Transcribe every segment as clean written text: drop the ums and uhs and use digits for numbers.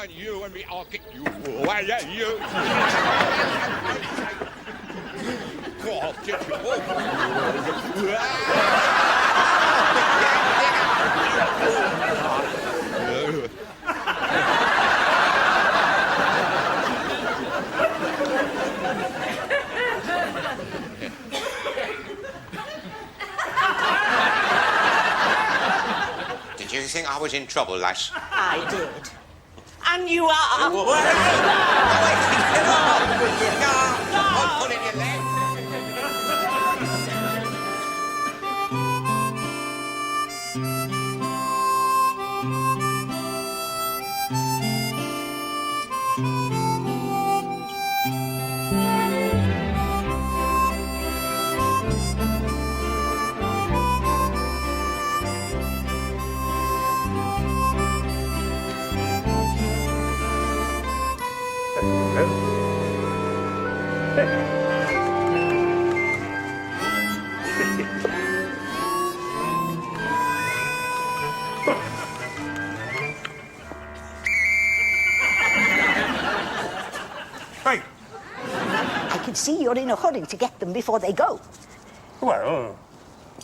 on you and me, I'll get you. Why, yeah, you. I'll get you. Did you think I was in trouble, lass? I did. And you are. I'm pulling your leg. Hey, I can see you're in a hurry to get them before they go. well,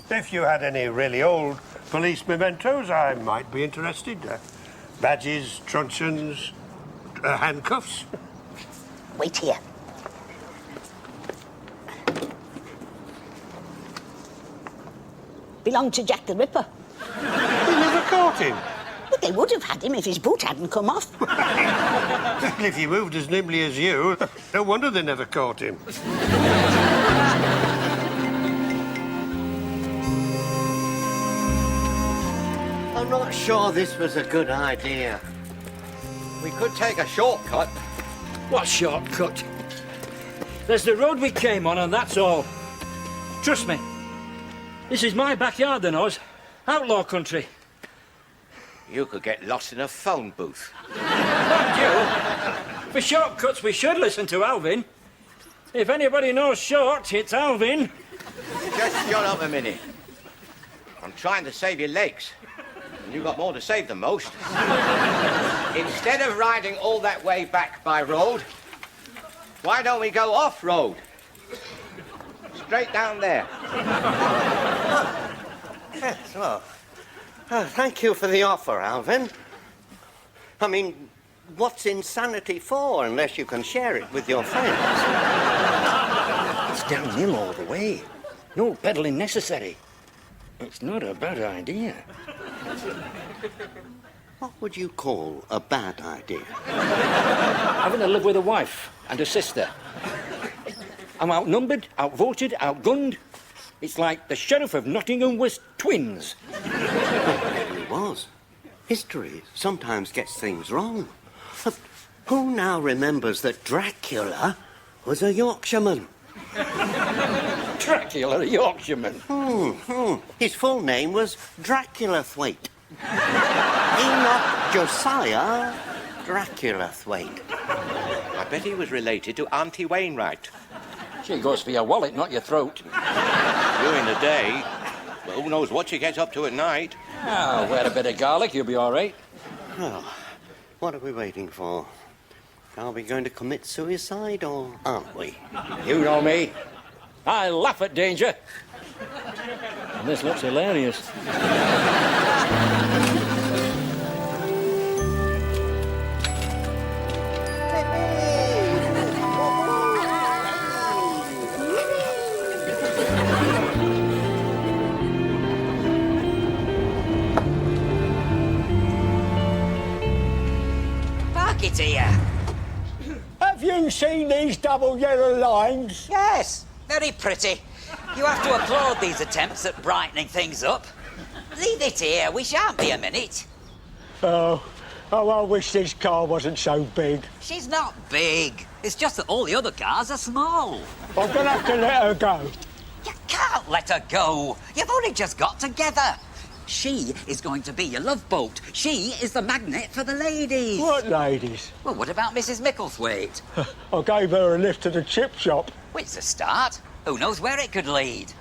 if you had any really old police mementos, I might be interested. Badges, truncheons, handcuffs. Wait here. Belonged to Jack the Ripper. You never caught him. But they would have had him if his boot hadn't come off. If he moved as nimbly as you, no wonder they never caught him. I'm not sure this was a good idea. We could take a shortcut. What shortcut? There's the road we came on, and that's all. Trust me. This is my backyard and ours. Outlaw country. You could get lost in a phone booth. Not you. For shortcuts, we should listen to Alvin. If anybody knows short, it's Alvin. Just shut up a minute. I'm trying to save your legs. And you've got more to save than most. Instead of riding all that way back by road, why don't we go off-road? Straight down there. Yes, well, thank you for the offer, Alvin. I mean, what's insanity for unless you can share it with your friends? It's downhill all the way. No pedaling necessary. It's not a bad idea. What would you call a bad idea? Having to live with a wife and a sister. I'm outnumbered, outvoted, outgunned. It's like the Sheriff of Nottingham was twins. It was. History sometimes gets things wrong. But who now remembers that Dracula was a Yorkshireman? Dracula, a Yorkshireman. His full name was Draculathwaite. Enoch Josiah Draculathwaite. I bet he was related to Auntie Wainwright. She goes for your wallet, not your throat. During the day, well, who knows what she gets up to at night? Ah, wear a bit of garlic, you'll be all right. Well, what are we waiting for? Are we going to commit suicide or aren't we? You know me. I laugh at danger. And this looks hilarious. Park it here. Have you seen these double yellow lines? Yes, very pretty. You have to applaud these attempts at brightening things up. Leave it here, we shan't be a minute. Oh, I wish this car wasn't so big. She's not big. It's just that all the other cars are small. I'm gonna have to let her go. You can't let her go. You've only just got together. She is going to be your love boat. She is the magnet for the ladies. What ladies? Well, what about Mrs. Micklethwaite? I gave her a lift to the chip shop. Well, it's a start. Who knows where it could lead?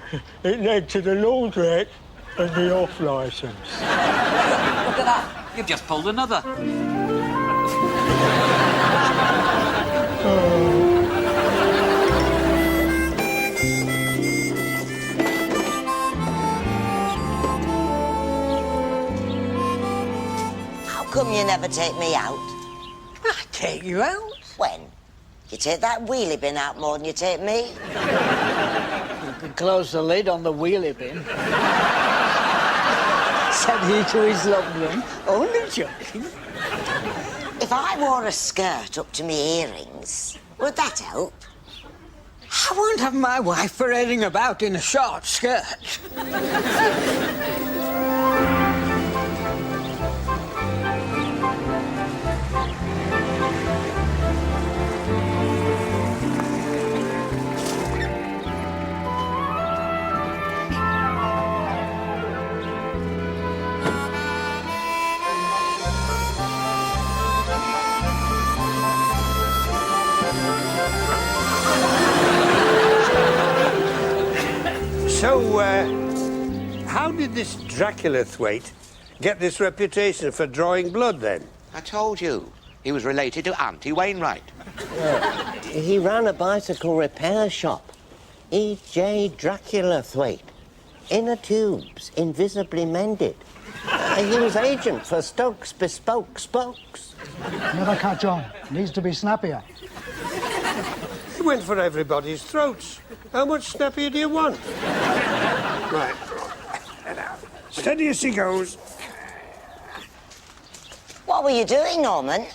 It led to the laundrette and the off licence. Look at that. You've just pulled another. you never take me out? I take you out. When? You take that wheelie bin out more than you take me? You can close the lid on the wheelie bin. Said he to his loved one. Only joking. If I wore a skirt up to me earrings, would that help? I won't have my wife parading about in a short skirt. So, how did this Dracula Thwaite get this reputation for drawing blood, then? I told you. He was related to Auntie Wainwright. He ran a bicycle repair shop. E.J. Dracula Thwaite. Inner tubes, invisibly mended. He was agent for Stokes Bespoke Spokes. Never catch on. Needs to be snappier. He went for everybody's throats. How much snappier do you want? Right. Steady as she goes. What were you doing, Norman?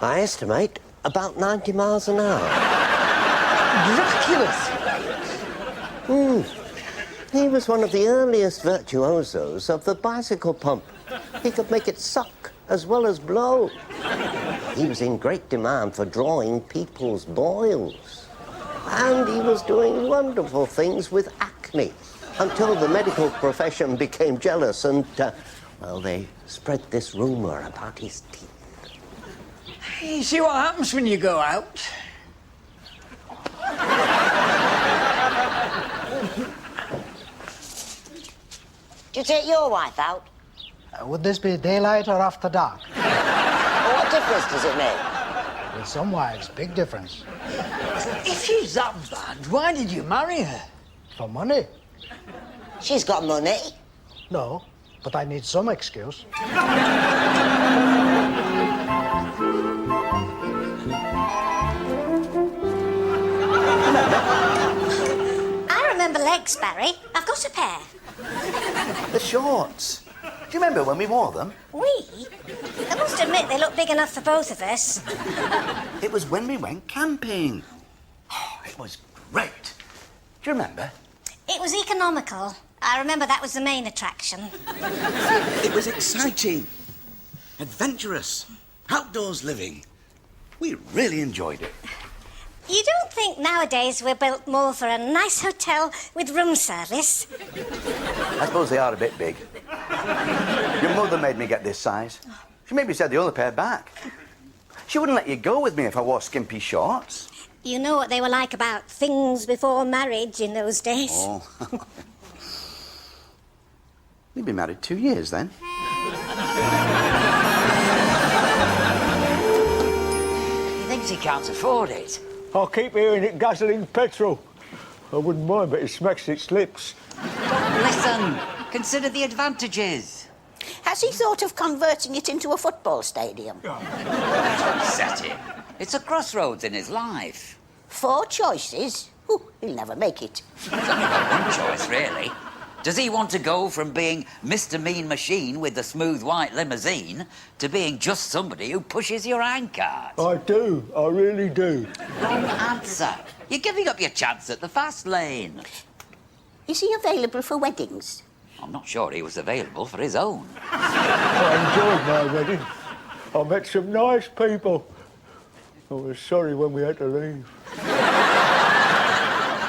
I estimate about 90 miles an hour. Dracula. He was one of the earliest virtuosos of the bicycle pump. He could make it suck as well as blow. He was in great demand for drawing people's boils. And he was doing wonderful things with acne until the medical profession became jealous and, well, they spread this rumour about his teeth. You see what happens when you go out? Do you take your wife out? Would this be daylight or after dark? Well, what difference does it make? With some wives, big difference. If she's that bad, why did you marry her? For money? She's got money. No, but I need some excuse. I remember legs, Barry. I've got a pair. The shorts. Do you remember when we wore them? We? I must admit they look big enough for both of us. It was when we went camping. Oh, it was great. Do you remember? It was economical. I remember that was the main attraction. It was exciting, adventurous, outdoors living. We really enjoyed it. You don't think nowadays we're built more for a nice hotel with room service? I suppose they are a bit big. Your mother made me get this size. She made me send the other pair back. She wouldn't let you go with me if I wore skimpy shorts. You know what they were like about things before marriage in those days. Oh. You've been married 2 years, then? He thinks he can't afford it. I'll keep hearing it guzzling petrol. I wouldn't mind, but it smacks its lips. Listen, consider the advantages. Has he thought of converting it into a football stadium? Upset him. It's a crossroads in his life. 4 choices? Ooh, he'll never make it. He's only got one choice, really. Does he want to go from being Mr. Mean Machine with the smooth white limousine to being just somebody who pushes your handcart? I do. I really do. Wrong answer. You're giving up your chance at the fast lane. Is he available for weddings? I'm not sure he was available for his own. I enjoyed my wedding. I met some nice people. I was sorry when we had to leave.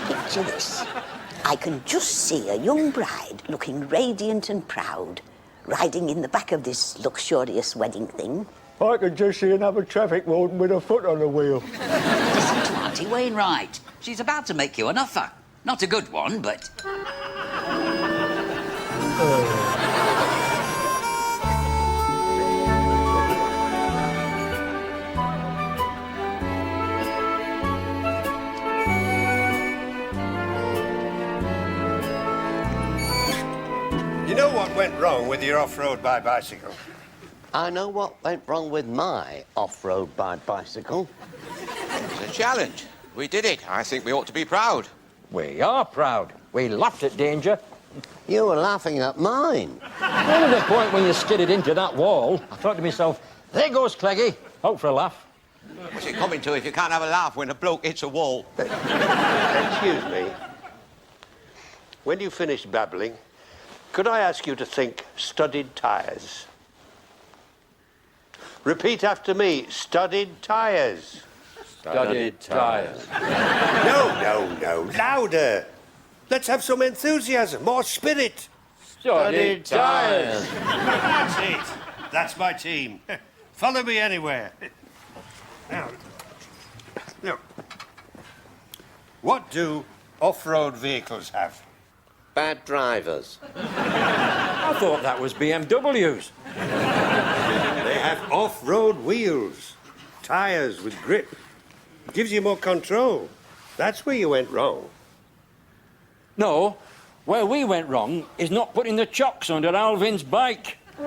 Picture this. I can just see a young bride looking radiant and proud, riding in the back of this luxurious wedding thing. I can just see another traffic warden with a foot on the wheel. Listen to Auntie Wainwright. She's about to make you an offer. Not a good one, but... You know what went wrong with your off-road by bicycle? I know what went wrong with my off-road bicycle. It's a challenge. We did it. I think we ought to be proud. We are proud. We laughed at danger. You were laughing at mine. Only the point when you skidded into that wall, I thought to myself, there goes Cleggy. Hope for a laugh. What's it coming to if you can't have a laugh when a bloke hits a wall? Excuse me. When you finish babbling, could I ask you to think studded tyres? Repeat after me, studded tyres. Studded tyres. No. Louder. Let's have some enthusiasm, more spirit. Studded tyres. That's it. That's my team. Follow me anywhere. Now, what do off-road vehicles have? Bad drivers. I thought that was BMWs. They have off-road wheels, tyres with grip. Gives you more control. That's where you went wrong. No, where we went wrong is not putting the chocks under Alvin's bike. Who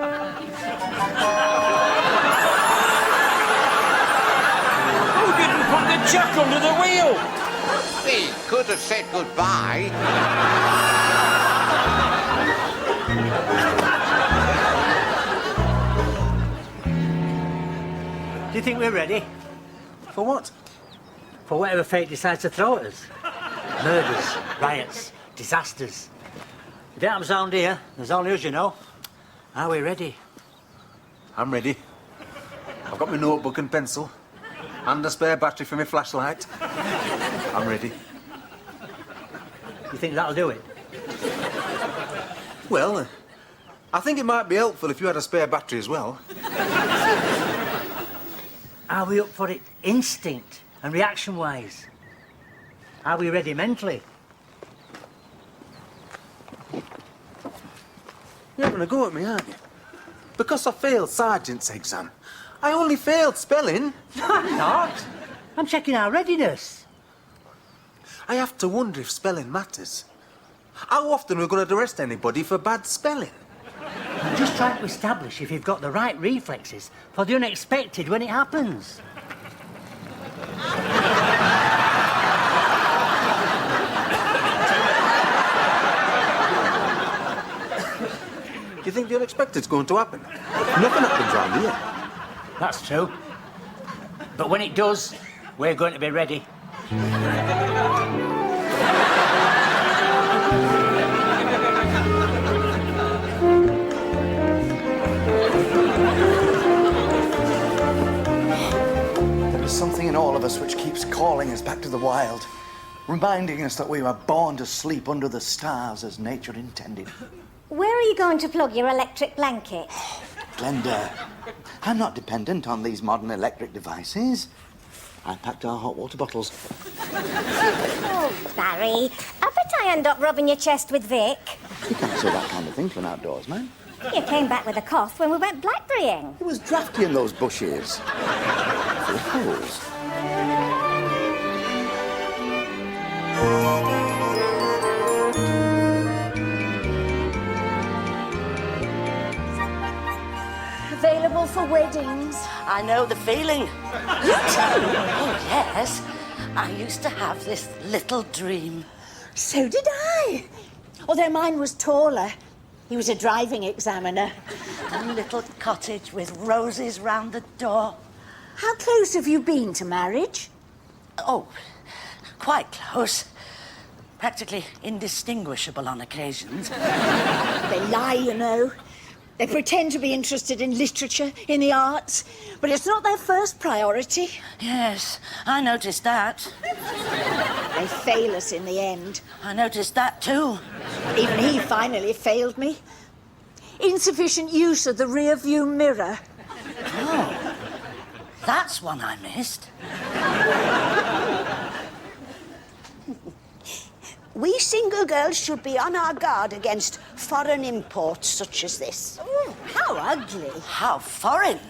didn't put the chock under the wheel? We could have said goodbye. Do you think we're ready? For what? For whatever fate decides to throw at us. Murders, riots, disasters. If it happens round here, there's only us, you know. Are we ready? I'm ready. I've got my notebook and pencil. And a spare battery for my flashlight. I'm ready. You think that'll do it? Well, I think it might be helpful if you had a spare battery as well. Are we up for it instinct and reaction-wise? Are we ready mentally? You're having a go at me, aren't you? Because I failed Sergeant's exam. I only failed spelling. No, I'm not. I'm checking our readiness. I have to wonder if spelling matters. How often are we going to arrest anybody for bad spelling? I'm just trying to establish if you've got the right reflexes for the unexpected when it happens. Do you think the unexpected's going to happen? Nothing happens round here. That's true. But when it does, we're going to be ready. There is something in all of us which keeps calling us back to the wild, reminding us that we were born to sleep under the stars as nature intended. Where are you going to plug your electric blanket? Glenda, I'm not dependent on these modern electric devices. I packed our hot water bottles. Oh, Barry, I bet I end up rubbing your chest with Vic. You can't say that kind of thing to an outdoorsman. You came back with a cough when we went blackberrying. It was drafty in those bushes. Full of holes. Available for weddings. I know the feeling. You too? Oh, yes. I used to have this little dream. So did I. Although mine was taller. He was a driving examiner. A little cottage with roses round the door. How close have you been to marriage? Oh, quite close. Practically indistinguishable on occasions. They lie, you know. They pretend to be interested in literature, in the arts, but it's not their first priority. Yes, I noticed that. They fail us in the end. I noticed that too. Even he finally failed me. Insufficient use of the rear view mirror. Oh, that's one I missed. We single girls should be on our guard against foreign imports such as this. Oh, how ugly. How foreign.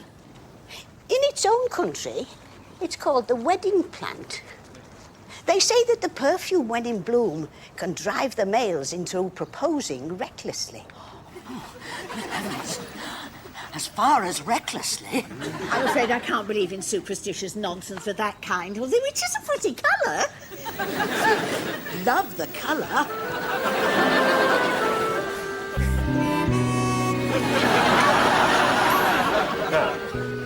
In its own country, it's called the wedding plant. They say that the perfume, when in bloom, can drive the males into proposing recklessly. as far as recklessly. I'm afraid I can't believe in superstitious nonsense of that kind, although it is a pretty colour. Love the colour.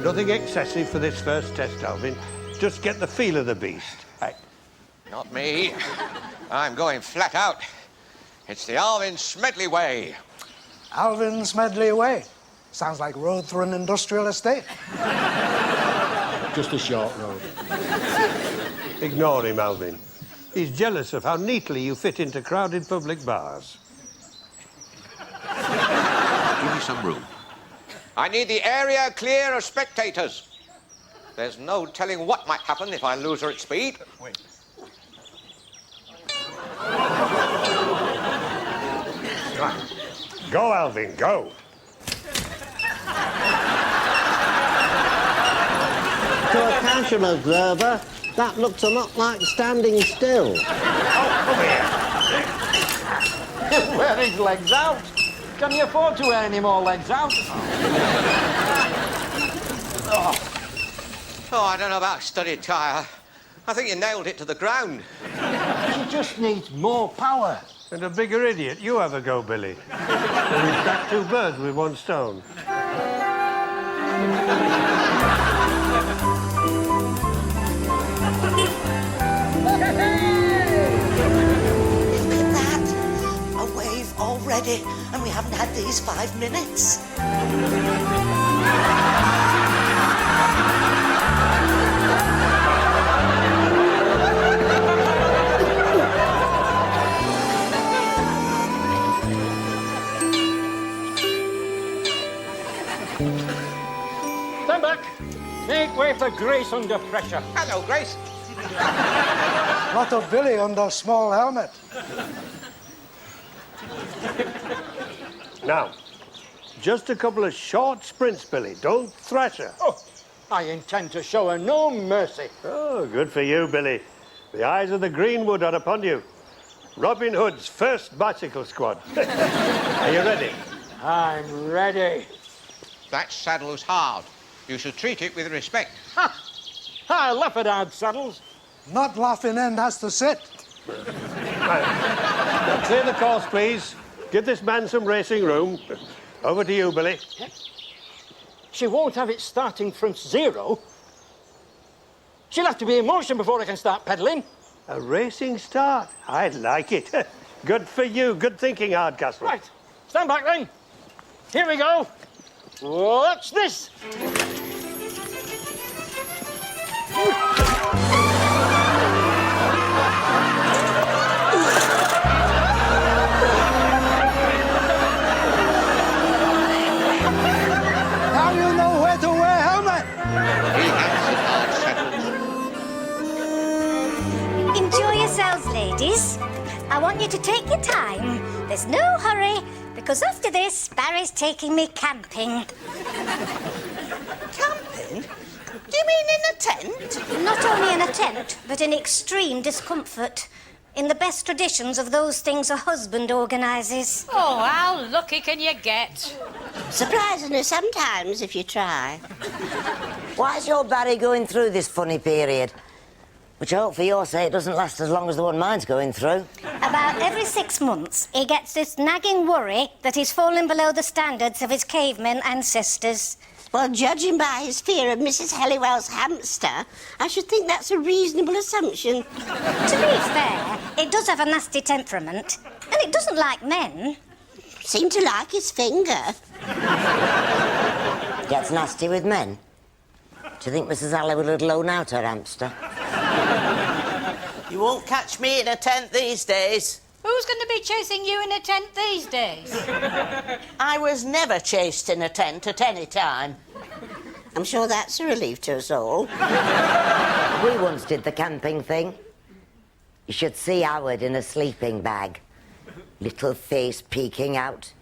Nothing excessive for this first test, Alvin. Just get the feel of the beast. Hey. Not me. I'm going flat out. It's the Alvin Smedley way. Alvin Smedley Way. Sounds like road through an industrial estate. Just a short road. Ignore him, Alvin. He's jealous of how neatly you fit into crowded public bars. Give me some room. I need the area clear of spectators. There's no telling what might happen if I lose her at speed. Wait. Go, Alvin, go. To a casual observer, that looks a lot like standing still. Wear his legs out. Can you afford to wear any more legs out? Oh, I don't know about studded tyre. I think you nailed it to the ground. She just needs more power. And a bigger idiot. You have a go, Billy. And we've got two birds with one stone. A wave already, and we haven't had these 5 minutes. Stand back. Make way for Grace under pressure. Hello, Grace. Lot of Billy under small helmet. Now, just a couple of short sprints, Billy. Don't thrash her. Oh, I intend to show her no mercy. Oh, good for you, Billy. The eyes of the Greenwood are upon you. Robin Hood's first bicycle squad. Are you ready? I'm ready. That saddle's hard. You should treat it with respect. Ha! I laugh at hard saddles. Not laughing end has to sit. Now, clear the course, please. Give this man some racing room. Over to you, Billy. She won't have it starting from zero. She'll have to be in motion before I can start pedalling. A racing start? I like it. Good for you. Good thinking, Hardcastle. Right. Stand back, then. Here we go. Watch this. Now you know where to wear helmet. Enjoy yourselves, ladies. I want you to take your time. There's no hurry, because after this, Barry's taking me camping. Camping? Do you mean in a tent? Not only in a tent, but in extreme discomfort. In the best traditions of those things a husband organises. Oh, how lucky can you get? Surprisingly sometimes, if you try. Why's your Barry going through this funny period? Which I hope for your sake doesn't last as long as the one mine's going through. About every 6 months, he gets this nagging worry that he's fallen below the standards of his cavemen ancestors. Well, judging by his fear of Mrs. Halliwell's hamster, I should think that's a reasonable assumption. To be fair, it does have a nasty temperament, and it doesn't like men. Seem to like his finger. Gets nasty with men? Do you think Mrs. Halliwell would loan out her hamster? You won't catch me in a tent these days. Who's going to be chasing you in a tent these days? I was never chased in a tent at any time. I'm sure that's a relief to us all. We once did the camping thing. You should see Howard in a sleeping bag. Little face peeking out.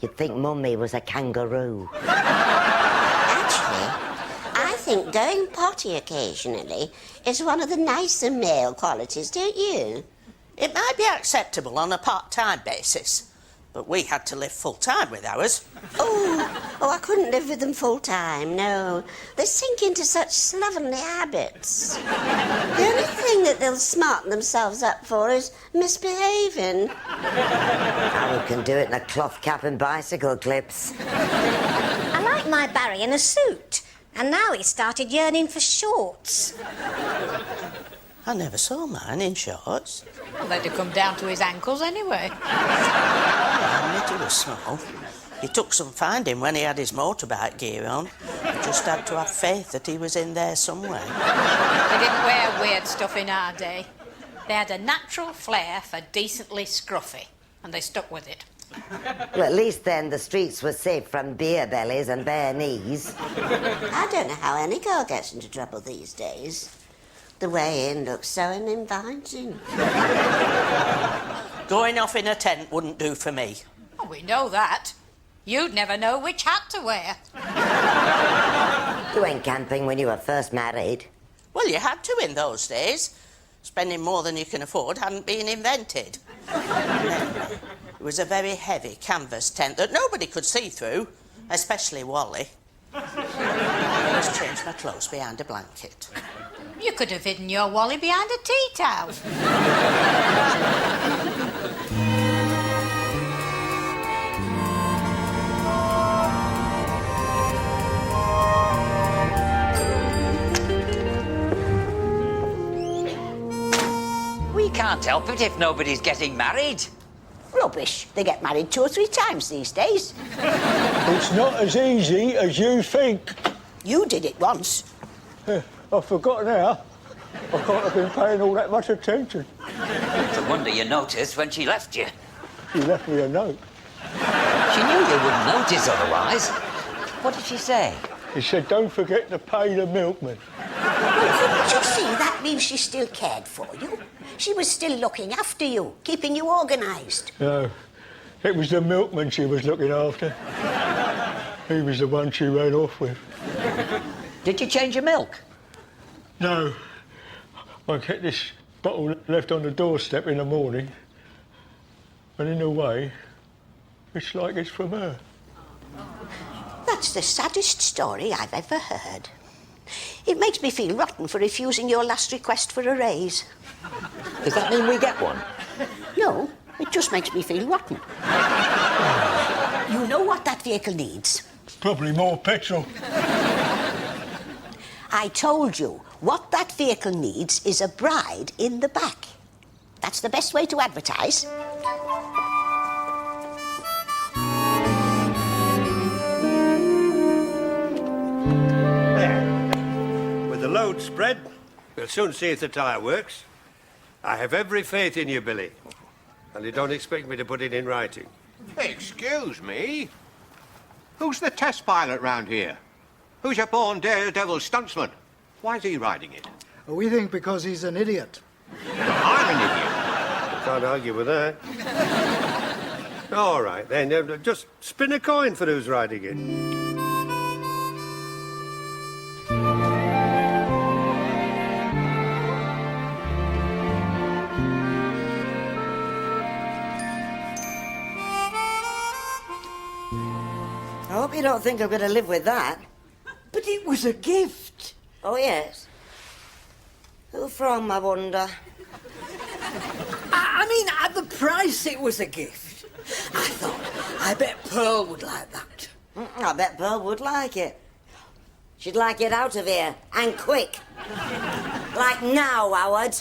You'd think Mummy was a kangaroo. Actually, I think going potty occasionally is one of the nicer male qualities, don't you? It might be acceptable on a part-time basis, But we had to live full-time with ours. Oh, I couldn't live with them full time, no. They sink into such slovenly habits. The only thing that they'll smarten themselves up for is misbehaving. Howard can do it in a cloth cap and bicycle clips. I like my Barry in a suit, and now he's started yearning for shorts. I never saw mine in shorts. Well, they'd have come down to his ankles anyway. I admit he was small. He took some finding when he had his motorbike gear on. I just had to have faith that he was in there somewhere. They didn't wear weird stuff in our day. They had a natural flair for decently scruffy, and they stuck with it. Well, at least then the streets were safe from beer bellies and bare knees. I don't know how any girl gets into trouble these days. The way in looks so uninviting. Going off in a tent wouldn't do for me. Oh, we know that. You'd never know which hat to wear. You went camping when you were first married. Well, you had to in those days. Spending more than you can afford hadn't been invented. Anyway, it was a very heavy canvas tent that nobody could see through, especially Wally. I always changed my clothes behind a blanket. You could have hidden your Wally behind a tea towel. We can't help it if nobody's getting married. Rubbish. They get married 2 or 3 times these days. It's not as easy as you think. You did it once. I forgot now. I can't have been paying all that much attention. It's a wonder you noticed when she left you. She left me a note. She knew you wouldn't notice otherwise. What did she say? She said, don't forget to pay the milkman. Well, couldn't you see that means she still cared for you? She was still looking after you, keeping you organised. No, it was the milkman she was looking after. He was the one she ran off with. Did you change your milk? No. I kept this bottle left on the doorstep in the morning, and in a way, it's like it's from her. That's the saddest story I've ever heard. It makes me feel rotten for refusing your last request for a raise. Does that mean we get one? No, it just makes me feel rotten. You know what that vehicle needs? Probably more petrol. I told you, what that vehicle needs is a bride in the back. That's the best way to advertise. There. With the load spread, we'll soon see if the tyre works. I have every faith in you, Billy. And you don't expect me to put it in writing. Excuse me? Who's the test pilot round here? Who's your born daredevil stuntsman? Why is he riding it? We think because he's an idiot. I'm an idiot. Can't argue with that. All right, then. Just spin a coin for who's riding it. I hope you don't think I'm going to live with that. But it was a gift. Oh, yes? Who from, I wonder? I mean, at the price it was a gift. I thought, I bet Pearl would like that. I bet Pearl would like it. She'd like it out of here, and quick. Like now, Howard.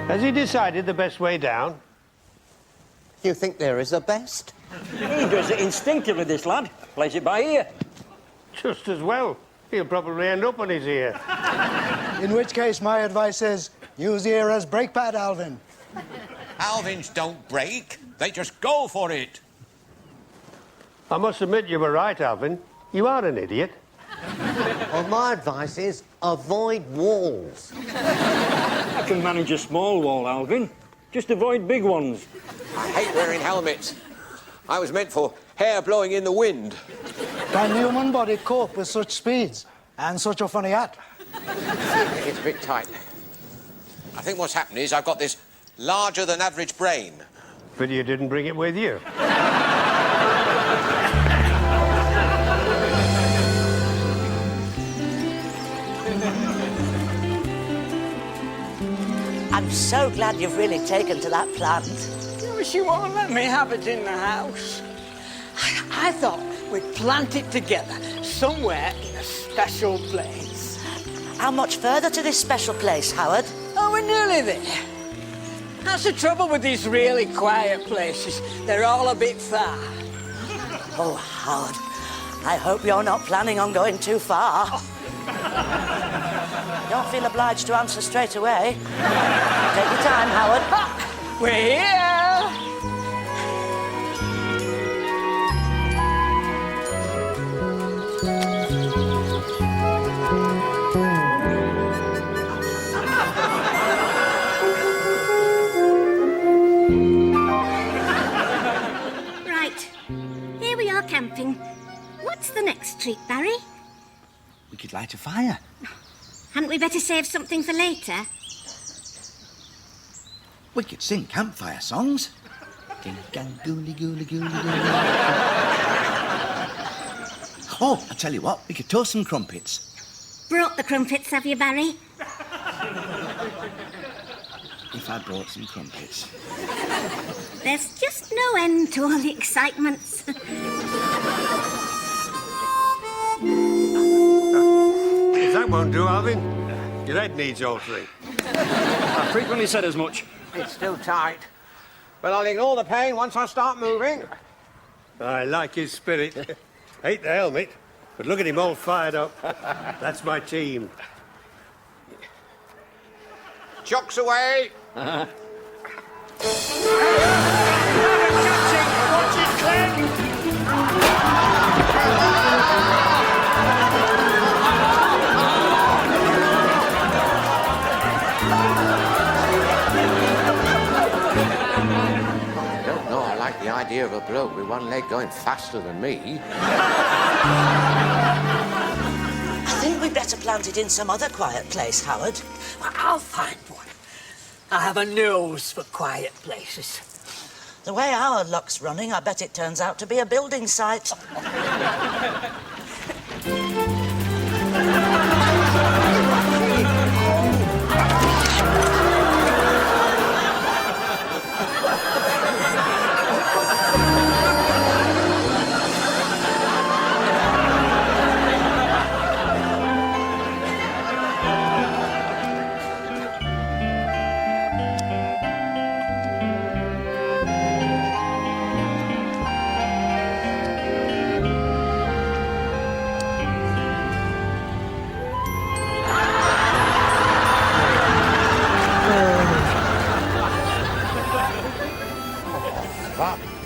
Has he decided the best way down? You think there is a best? He does it instinctively, this lad. Plays it by ear. Just as well. He'll probably end up on his ear. In which case, my advice is use ear as brake pad, Alvin. Alvins don't break. They just go for it. I must admit you were right, Alvin. You are an idiot. Well, my advice is avoid walls. I can manage a small wall, Alvin. Just avoid big ones. I hate wearing helmets. I was meant for hair blowing in the wind. Can the human body cope with such speeds and such a funny hat? It's a bit tight. I think what's happened is I've got this larger-than-average brain. But you didn't bring it with you. I'm so glad you've really taken to that plant. She won't let me have it in the house. I thought we'd plant it together somewhere in a special place. How much further to this special place, Howard? Oh, we're nearly there. That's the trouble with these really quiet places. They're all a bit far. Oh, Howard, I hope you're not planning on going too far. Don't feel obliged to answer straight away. Take your time, Howard. We're here! Right. Here we are camping. What's the next treat, Barry? We could light a fire. Hadn't we better save something for later? We could sing campfire songs. Ding, gang, gooly, gooly, gooly, gooly. Oh, I tell you what, we could toast some crumpets. Brought the crumpets, have you, Barry? If I brought some crumpets. There's just no end to all the excitements. If that won't do, Alvin, your head needs altering. I frequently said as much. It's still tight. But I'll ignore the pain once I start moving. I like his spirit. Hate the helmet, but look at him all fired up. That's my team. Chocks away. The idea of a bloke with one leg going faster than me. I think we'd better plant it in some other quiet place, Howard. Well, I'll find one. I have a nose for quiet places. The way our luck's running, I bet it turns out to be a building site.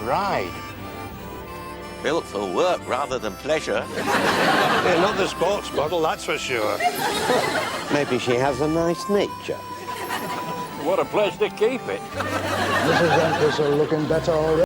Ride. Built for work rather than pleasure. Yeah, not the sports model, that's for sure. Maybe she has a nice nature. What a place to keep it. Mrs. Empress are looking better already.